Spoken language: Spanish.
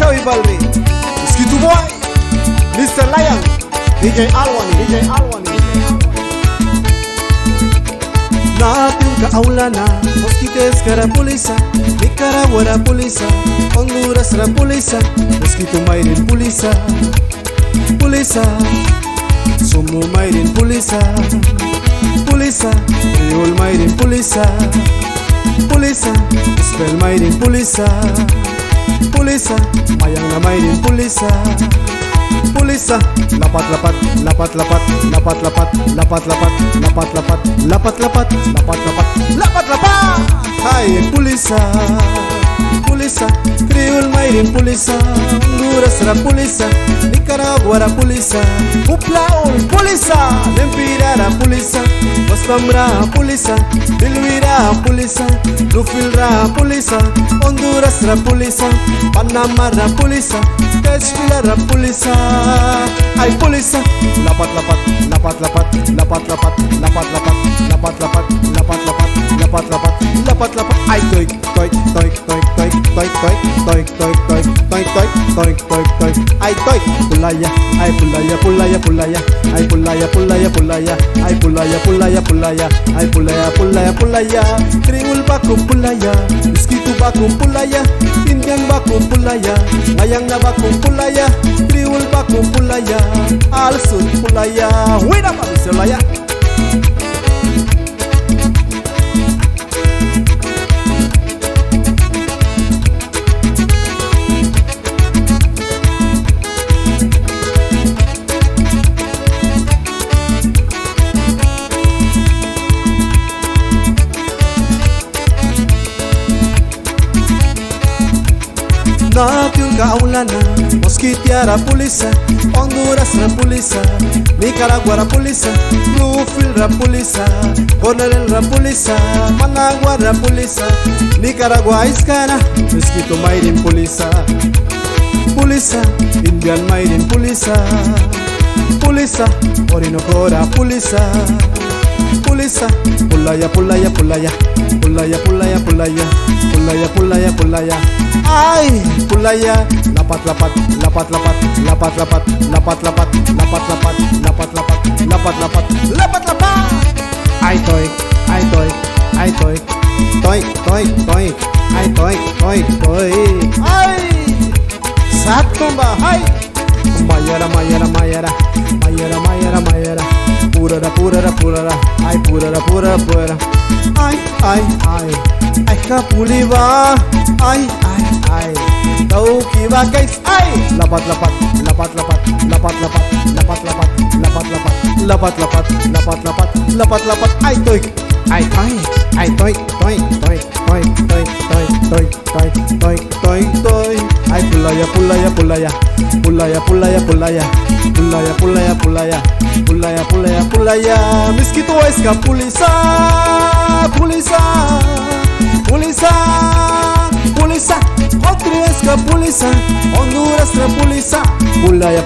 Tawi Balbi, Skitu Boy, Mr. Lion, DJ Alwani. Natin kaulana, mosquites cara pulisa, Nicaragua ra pulisa, Honduras ra pulisa, mosquito mairin pulisa, Sumu mairin pulisa, Riol mairin pulisa, Spell mairin pulisa, Mayang na mairin pulisa, lapat, Hai pulisa, Kriol mairin pulisa, Honduras ra pulisa, Nicaragua ra pulisa, Uplaul pulisa, Lempira ra pulisa, Bostam ra pulisa, Bilwi ra pulisa, Lufil ra pulisa, Honduras ra pulisa, Panama ra pulisa, Teshvila ra pulisa. Ay pulisa, lapat, ay toik, ay toik, pulaya, ay pulaya, ay pulaya, Kriol baku pulaya, Skitu baku pulaya, Indian baku pulaya, Mayang na baku pulaya, Kriol baku pulaya, Al Sud pulaya, wait up, Mr. Laya. Natin kaulana, mosquitia ra pulisa, Honduras ra pulisa, Nicaragua ra pulisa, Bluefield ra pulisa, Coronel ra pulisa, Managua ra pulisa, Nicaragua iskana, mosquito mairin pulisa, Indian mairin pulisa, Orinoco ra pulisa, pulaya, ay pulaya, lapat, ay toik, ay satumba, ay mayara, purara, ay purara, ay kapuliba, ay tau kiba guys, ay lapat, ay toik, ay toik, ay pulaya, Mosquito esca pulisa, Otri esca pulisa, Honduras ra pulisa, pulaya,